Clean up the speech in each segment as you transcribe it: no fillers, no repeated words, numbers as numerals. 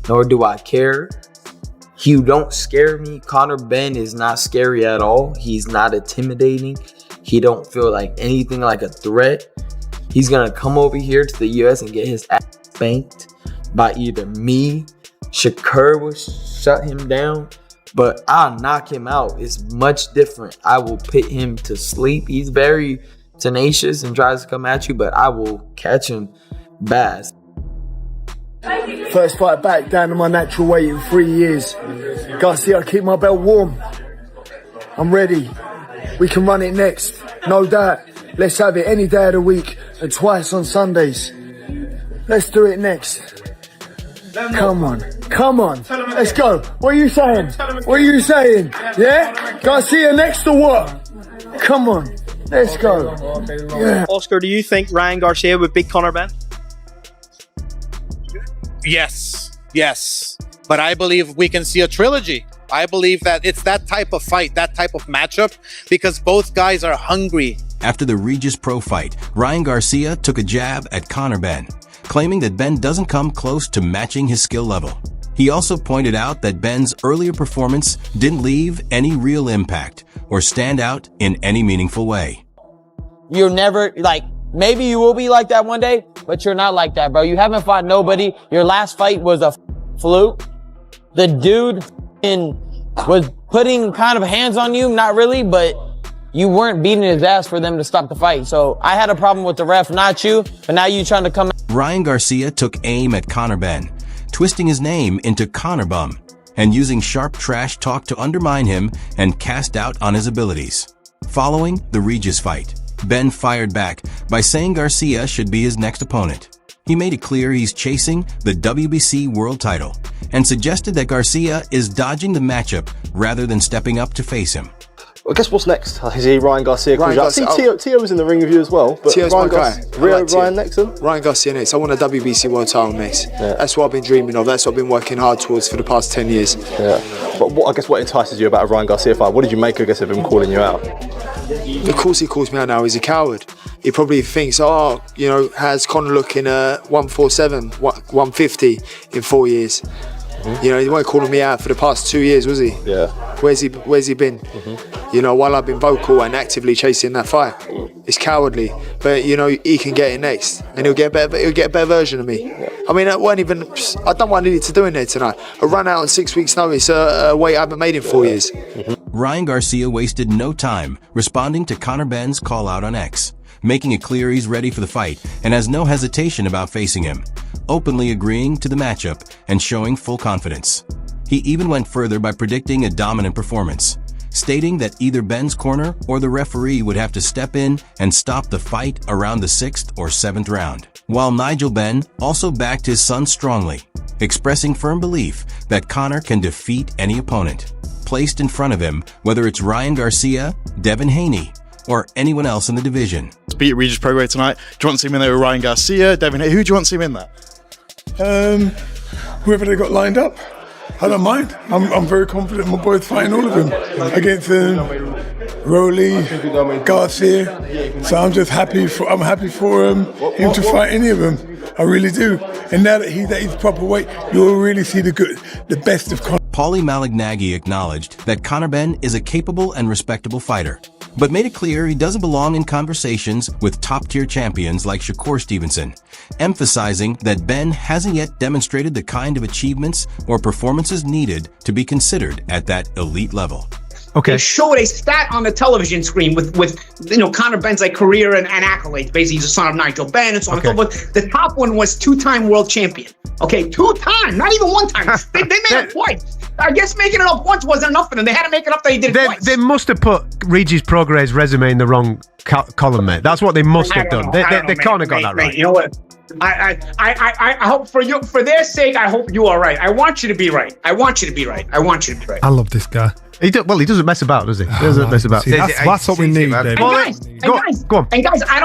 nor do I care. You don't scare me. Conor Benn is not scary at all. He's not intimidating. He don't feel like anything like a threat. He's going to come over here to the US and get his ass spanked by either me, Shakur will shut him down, but I'll knock him out. It's much different. I will put him to sleep. He's very tenacious and tries to come at you, but I will catch him bad. First fight back down to my natural weight in 3 years. Garcia, I keep my belt warm. I'm ready. We can run it next, no doubt. Let's have it any day of the week and twice on Sundays. Let's do it next. Come on, come on. Let's go. What are you saying? What are you saying? Yeah? Garcia next or what? Come on. Let's go. Yeah. Oscar, do you think Ryan Garcia would beat Conor Benn? Yes. But I believe we can see a trilogy. I believe that it's that type of fight, that type of matchup, because both guys are hungry. After the Regis Pro fight, Ryan Garcia took a jab at Conor Benn, claiming that Benn doesn't come close to matching his skill level. He also pointed out that Benn's earlier performance didn't leave any real impact or stand out in any meaningful way. You're never, like, maybe you will be like that one day, but you're not like that, bro. You haven't fought nobody. Your last fight was a fluke. The dude was putting kind of hands on you, not really, but you weren't beating his ass for them to stop the fight. So I had a problem with the ref, not you, but now you trying to come. Ryan Garcia took aim at Conor Benn, twisting his name into Conor Bum and using sharp trash talk to undermine him and cast doubt on his abilities. Following the Regis fight, Benn fired back by saying Garcia should be his next opponent. He made it clear he's chasing the WBC world title and suggested that Garcia is dodging the matchup rather than stepping up to face him. I guess what's next? Is he Ryan Garcia? Ryan I see Tio was in the ring with you as well. But Tio's my guy. Ryan next then? Ryan Garcia next. I want a WBC world title next. Yeah. That's what I've been dreaming of. That's what I've been working hard towards for the past 10 years. Yeah. But I guess what entices you about a Ryan Garcia fight? What did you make, I guess, of him calling you out? Of course he calls me out now. He's a coward. He probably thinks, has Conor looking 147, 150 in 4 years? Mm-hmm. He weren't calling me out for the past 2 years, was he? Yeah. Where's he been? Mm-hmm. While I've been vocal and actively chasing that fight. It's cowardly, but he can get it next, and he'll get a better version of me. Yeah. I mean, I done what I needed to do in there tonight. I ran out on 6 weeks' notice, a weight I haven't made in 4 years. Mm-hmm. Ryan Garcia wasted no time responding to Conor Benn's call out on X, making it clear he's ready for the fight and has no hesitation about facing him, openly agreeing to the matchup and showing full confidence. He even went further by predicting a dominant performance, stating that either Benn's corner or the referee would have to step in and stop the fight around the 6th or 7th round. While Nigel Benn also backed his son strongly, expressing firm belief that Conor can defeat any opponent placed in front of him, whether it's Ryan Garcia, Devin Haney, or anyone else in the division. Beat Regis Prograis tonight. Do you want to see him in there with Ryan Garcia, Devin Haney? Who do you want to see him in that? Whoever they got lined up. I don't mind. I'm very confident my boys fighting all of them against Rolly, Garcia. So I'm just happy for him to fight any of them. I really do. And now that he's at his proper weight, you'll really see the best of Conor. Paulie Malignaggi acknowledged that Conor Benn is a capable and respectable fighter, but made it clear he doesn't belong in conversations with top-tier champions like Shakur Stevenson, emphasizing that Benn hasn't yet demonstrated the kind of achievements or performances needed to be considered at that elite level. Okay. They showed a stat on the television screen with Conor Benn's career and accolades. Basically, he's the son of Nigel Benn and so on and so forth. The top one was 2-time world champion. Okay, 2-time, not even 1 time. They made it twice. I guess making it up once wasn't enough for them. They had to make it up that he did it twice. They must have put Regis Prograis' resume in the wrong column, mate. That's what they must have done. They kind of got that right. You know what? I hope for their sake, I hope you are right. I want you to be right. I want you to be right. I love this guy. He doesn't mess about, does he? He doesn't mess about. See, that's what we need, Dave. Go on. And guys, I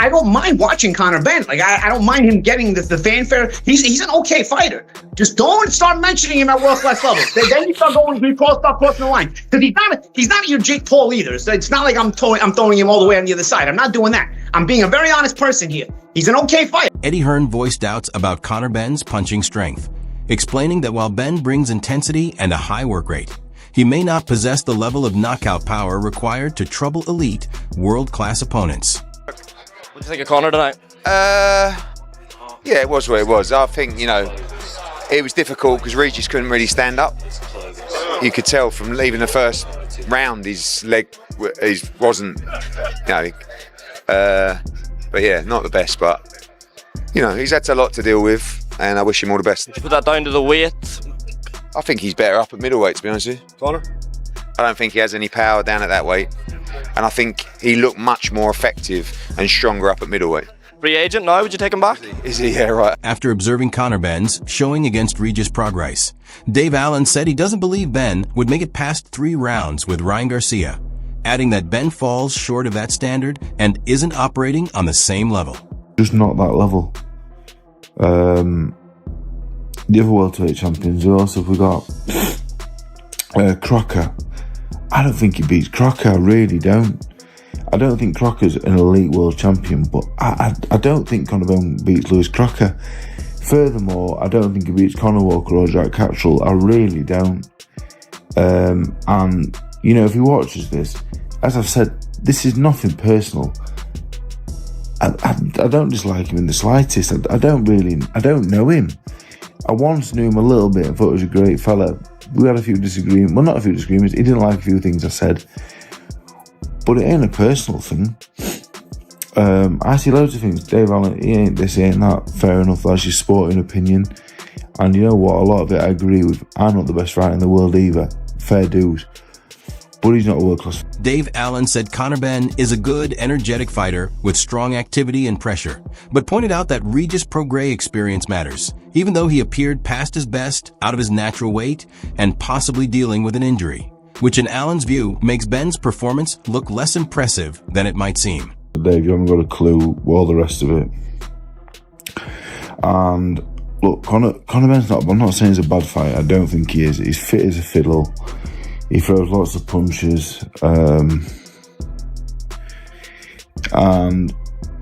don't mind watching Conor Benn. Like I don't mind him getting the fanfare. He's an okay fighter. Just don't start mentioning him at world class level. Then you start crossing the line. Because he's not your Jake Paul either. So it's not like I'm throwing him all the way on the other side. I'm not doing that. I'm being a very honest person here. He's an okay fighter. Eddie Hearn voiced doubts about Conor Benn's punching strength, explaining that while Ben brings intensity and a high work rate, he may not possess the level of knockout power required to trouble elite, world-class opponents. What do you think of Conor tonight? Yeah, it was what it was. I think, it was difficult because Regis couldn't really stand up. You could tell from leaving the first round, his leg wasn't, but yeah, not the best, but, he's had a lot to deal with, and I wish him all the best. Did you put that down to the weight? I think he's better up at middleweight, to be honest with you. Conor? I don't think he has any power down at that weight, and I think he looked much more effective and stronger up at middleweight. Free agent now, would you take him back? Is he? Yeah, right. After observing Conor Benn's showing against Regis Prograis, Dave Allen said he doesn't believe Ben would make it past 3 rounds with Ryan Garcia, adding that Ben falls short of that standard and isn't operating on the same level. Just not that level. The other welterweight champions, who else have we got? Crocker. I don't think he beats Crocker, I really don't. I don't think Crocker's an elite world champion, but I don't think Conor Benn beats Lewis Crocker. Furthermore, I don't think he beats Conor Walker or Jack Cattrall. I really don't. And, if he watches this, as I've said, this is nothing personal. I don't dislike him in the slightest. I don't know him. I once knew him a little bit and thought he was a great fella. We had a few disagreements. Well, not a few disagreements. He didn't like a few things I said. But it ain't a personal thing. I see loads of things. Dave Allen, he ain't this, he ain't that. Fair enough, that's your sporting opinion. And you know what? A lot of it I agree with. I'm not the best fighter in the world either. Fair dues. But he's not a world-class. Dave Allen said Conor Benn is a good, energetic fighter with strong activity and pressure, but pointed out that Regis Prograis experience matters, even though he appeared past his best, out of his natural weight, and possibly dealing with an injury, which in Allen's view makes Benn's performance look less impressive than it might seem. Dave, you haven't got a clue, all the rest of it. And look, Conor Benn's not, I'm not saying he's a bad fighter, I don't think he is. He's fit as a fiddle. He throws lots of punches, and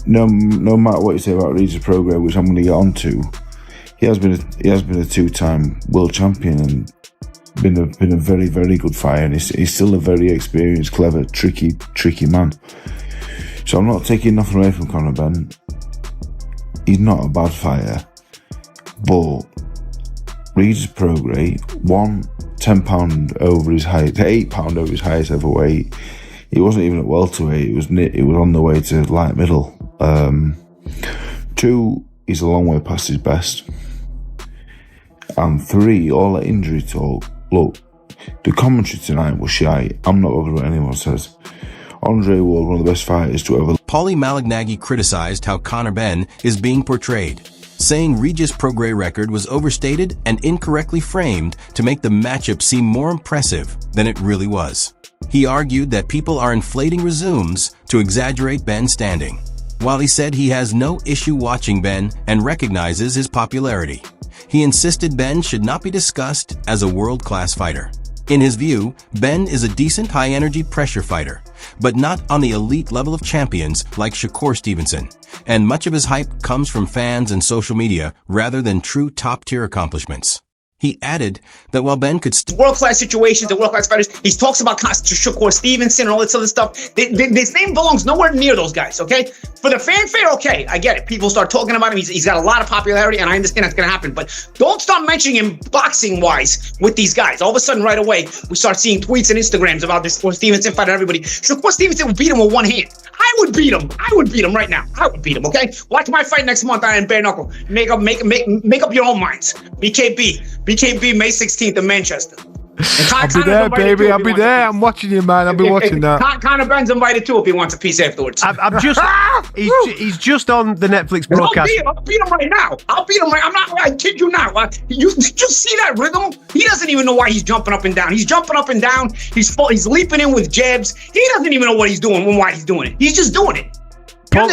no matter what you say about Regis Prograis, which I'm going to get onto, he has been a 2-time world champion and been a very, very good fighter, and he's still a very experienced, clever, tricky man. So I'm not taking nothing away from Conor Benn. He's not a bad fighter, but Regis Prograis, £10 over his height, £8 over his highest ever weight. He wasn't even at welterweight. It was on the way to light middle. 2, he's a long way past his best. And 3, all that injury talk. Look, the commentary tonight was shite. I'm not bothered what anyone says. Andre Ward, one of the best fighters to ever. Paulie Malignaggi criticized how Conor Benn is being portrayed, saying Regis Prograis' record was overstated and incorrectly framed to make the matchup seem more impressive than it really was. He argued that people are inflating resumes to exaggerate Benn's standing, while he said he has no issue watching Benn and recognizes his popularity. He insisted Benn should not be discussed as a world-class fighter. In his view, Benn is a decent high-energy pressure fighter, but not on the elite level of champions like Shakur Stevenson, and much of his hype comes from fans and social media rather than true top-tier accomplishments. He added that while Benn could world-class situations and world-class fighters, he talks about Shakur Stevenson and all this other stuff. His name belongs nowhere near those guys, okay? For the fanfare, okay, I get it. People start talking about him. He's got a lot of popularity, and I understand that's going to happen. But don't start mentioning him boxing-wise with these guys. All of a sudden, right away, we start seeing tweets and Instagrams about this Shakur Stevenson fight and everybody. Shakur Stevenson would beat him with one hand. I would beat him. I would beat him right now. I would beat him, okay? Watch my fight next month on Bare Knuckle. Make up your own minds. BKB, May 16th in Manchester. I'll be there, baby. I'll be there. I'm watching you, man. I'll be watching that. Conor Benn's invited too if he wants a piece afterwards. I'm just. He's just on the Netflix broadcast. I'll beat him right now. I'm not. I kid you not. You just see that rhythm? He doesn't even know why he's jumping up and down. He's jumping up and down. He's leaping in with jabs. He doesn't even know what he's doing and why he's doing it. He's just doing it.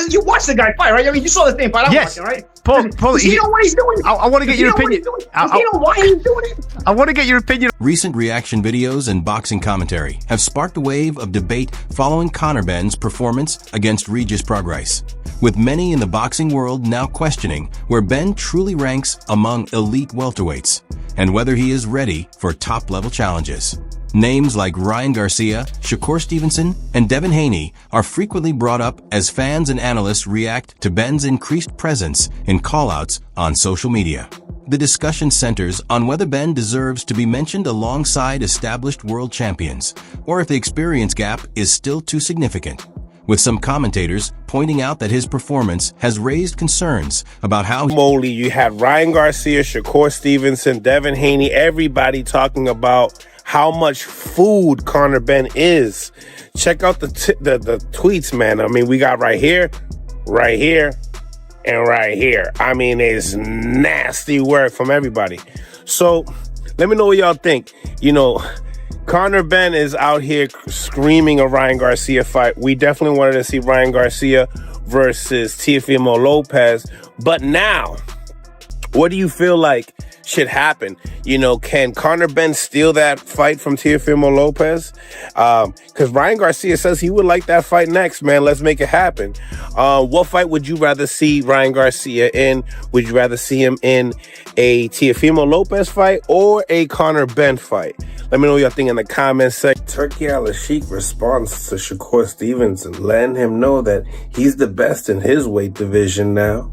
You watched the guy fight, right? I mean, you saw the same fight I'm watching, right? Paul, does he know what he's doing? I want to get your opinion. Does he know why he's doing it? I want to get your opinion. Recent reaction videos and boxing commentary have sparked a wave of debate following Conor Benn's performance against Regis Prograis, with many in the boxing world now questioning where Benn truly ranks among elite welterweights and whether he is ready for top-level challenges. Names like Ryan Garcia, Shakur Stevenson, and Devin Haney are frequently brought up as fans and analysts react to Benn's increased presence in callouts on social media. The discussion centers on whether Benn deserves to be mentioned alongside established world champions, or if the experience gap is still too significant, with some commentators pointing out that his performance has raised concerns about how you had Ryan Garcia, Shakur Stevenson, Devin Haney, everybody talking about how much food Conor Benn is. Check out the tweets, man. I mean, we got right here, and right here. I mean, it's nasty work from everybody. So let me know what y'all think. You know, Conor Benn is out here screaming a Ryan Garcia fight. We definitely wanted to see Ryan Garcia versus Teofimo Lopez. But now, what do you feel like should happen? You know, can Conor Benn steal that fight from Teofimo Lopez? Because Ryan Garcia says he would like that fight next, man. Let's make it happen. What fight would you rather see Ryan Garcia in? Would you rather see him in a Teofimo Lopez fight or a Conor Benn fight? Let me know what y'all think in the comments section. Turki Al-Sheikh responds to Shakur Stevenson, letting him know that he's the best in his weight division now.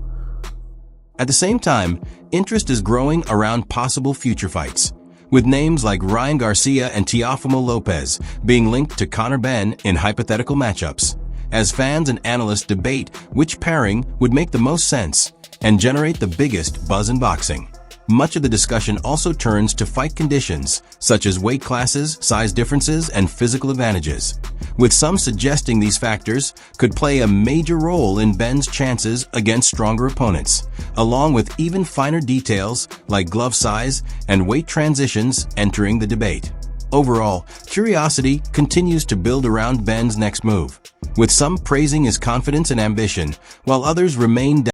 At the same time, interest is growing around possible future fights, with names like Ryan Garcia and Teofimo Lopez being linked to Conor Benn in hypothetical matchups, as fans and analysts debate which pairing would make the most sense and generate the biggest buzz in boxing. Much of the discussion also turns to fight conditions, such as weight classes, size differences, and physical advantages, with some suggesting these factors could play a major role in Benn's chances against stronger opponents, along with even finer details like glove size and weight transitions entering the debate. Overall, curiosity continues to build around Benn's next move, with some praising his confidence and ambition, while others remain